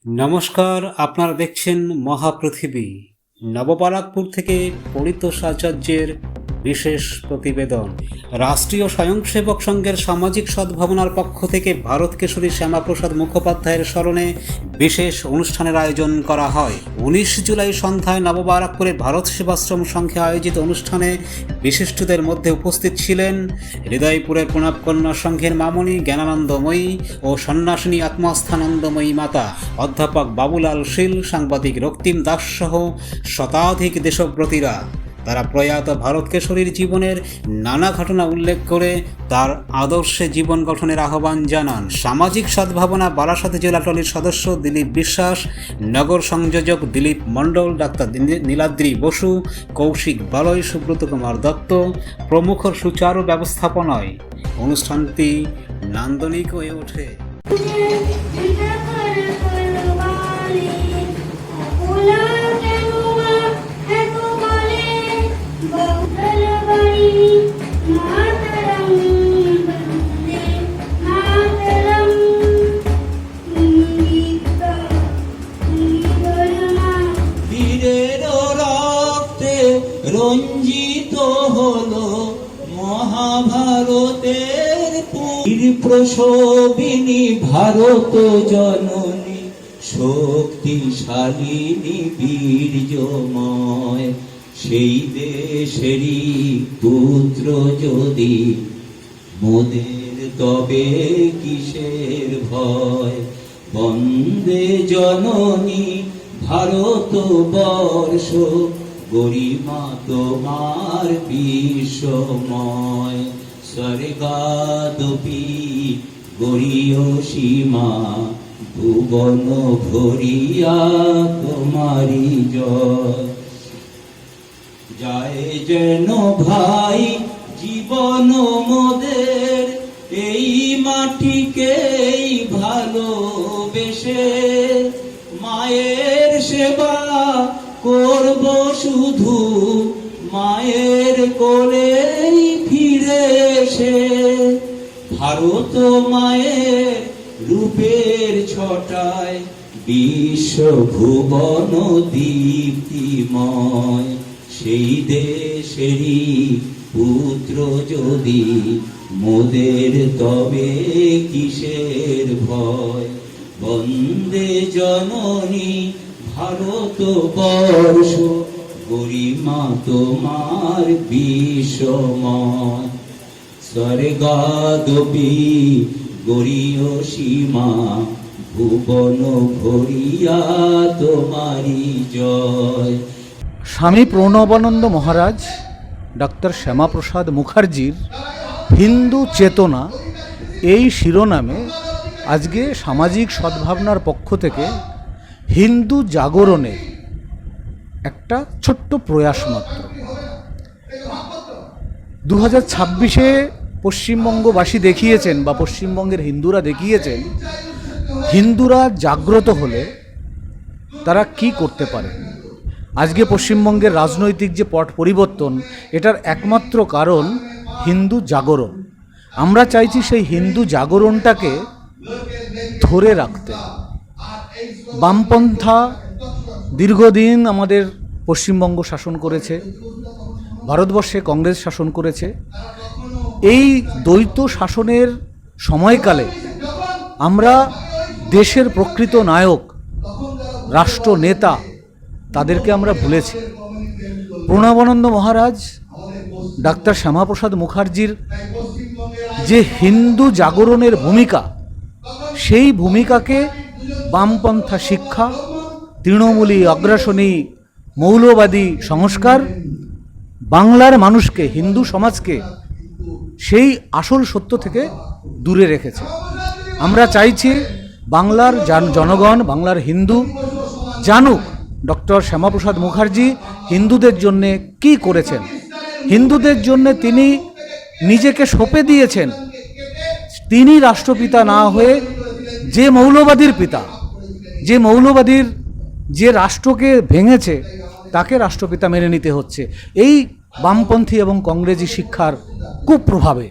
নমস্কার, আপনারা দেখছেন মহাপৃথিবী। নববারাকপুর থেকে পরিতোষাচার্যের বিশেষ প্রতিবেদন। রাষ্ট্রীয় স্বয়ংসেবক সংঘের সামাজিক সদ্ভাবনার পক্ষ থেকে ভারত কেশরী শ্যামাপ্রসাদ মুখোপাধ্যায়ের স্মরণে বিশেষ অনুষ্ঠানের আয়োজন করা হয়। 19 জুলাই সন্ধ্যায় নববারাকপুরে ভারত সেবাশ্রম সংঘে আয়োজিত অনুষ্ঠানে বিশিষ্টদের মধ্যে উপস্থিত ছিলেন হৃদয়পুরের প্রণবকন্যা সংঘের মামনি জ্ঞানানন্দময়ী ও সন্ন্যাসিনী আত্মাস্থানন্দময়ী মাতা, অধ্যাপক বাবুলাল শীল, সাংবাদিক রক্তিম দাস সহ শতাধিক দেশব্রতীরা। তারা প্রয়াত ভারত কেশরীর জীবনের নানা ঘটনা উল্লেখ করে তার আদর্শে জীবন গঠনের আহ্বান জানান। সামাজিক সদ্ভাবনা বারাসাত জেলা টলির সদস্য দিলীপ বিশ্বাস, নগর সংযোজক দিলীপ মণ্ডল, ডাক্তার নীলাদ্রি বসু, কৌশিক বালয়, সুব্রত কুমার দত্ত প্রমুখর সুচারু ব্যবস্থাপনায় অনুষ্ঠানটি নান্দনিক হয়ে ওঠে। রঞ্জিত হলো মহাভারতের পুরীর প্রসবিনী ভারত জননী, শক্তিশালিনী বীর্যময়। সেই দেশেরই পুত্র যদি মোদের, তবে কিসের ভয়? বন্দে জননী ভারতবর্ষ, গরিমা তোমার বিশ্বময়। স্বর্গাদপি গরীয় সীমা, ভুবন ভরিয়া তোমারি জয়। যায় যেন ভাই জীবন মোদের, এই মাটিকেই ভালোবেসে মায়ের সেবা করব শুধু, মায়ের কোলেই ফিরে এসে। ভারত মায়ের রূপের ছটায় বিশ্ব ভুবন দীপ্তিময়। সেই দেশেরই পুত্র যদি মোদের, তবে কিসের ভয়? বন্দে জননী ভারতবর্ষ, গরিমা তোমার বিশ্বময়। স্বর্গাদপি গরীয় সীমা, ভুবন ভরিয়া তোমারি জয়। স্বামী প্রণবানন্দ মহারাজ ডক্টর শ্যামাপ্রসাদ মুখার্জির হিন্দু চেতনা এই শিরোনামে আজকে সামাজিক সদ্ভাবনার পক্ষ থেকে হিন্দু জাগরণের একটা ছোট্ট প্রয়াস মাত্র। 2026-এ পশ্চিমবঙ্গবাসী দেখিয়েছেন বা পশ্চিমবঙ্গের হিন্দুরা দেখিয়েছেন, হিন্দুরা জাগ্রত হলে তারা কি করতে পারে। আজকে পশ্চিমবঙ্গের রাজনৈতিক যে পট পরিবর্তন, এটার একমাত্র কারণ হিন্দু জাগরণ। আমরা চাইছি সেই হিন্দু জাগরণটাকে ধরে রাখতে। বামপন্থা দীর্ঘদিন আমাদের পশ্চিমবঙ্গ শাসন করেছে, ভারতবর্ষে কংগ্রেস শাসন করেছে। এই দ্বৈত শাসনের সময়কালে আমরা দেশের প্রকৃত নায়ক, রাষ্ট্রনেতা, তাদেরকে আমরা ভুলেছি। প্রণবানন্দ মহারাজ ডাক্তার শ্যামাপ্রসাদ মুখার্জির যে হিন্দু জাগরণের ভূমিকা, সেই ভূমিকাকে বামপন্থা শিক্ষা, তৃণমূলী অগ্রাসনী মৌলবাদী সংস্কার বাংলার মানুষকে, হিন্দু সমাজকে সেই আসল সত্য থেকে দূরে রেখেছে। আমরা চাইছি বাংলার জনগণ, বাংলার হিন্দু জানুক ডক্টর শ্যামাপ্রসাদ মুখার্জি হিন্দুদের জন্যে কি করেছেন। হিন্দুদের জন্যে তিনি নিজেকে সঁপে দিয়েছেন। তিনি রাষ্ট্রপিতা না হয়ে যে মৌলবাদীর পিতা, যে মৌলবাদীর যে রাষ্ট্রকে ভেঙেছে, তাকে রাষ্ট্রপিতা মেনে নিতে হচ্ছে এই বামপন্থী এবং কংগ্রেসি শিক্ষার কুপ্রভাবে।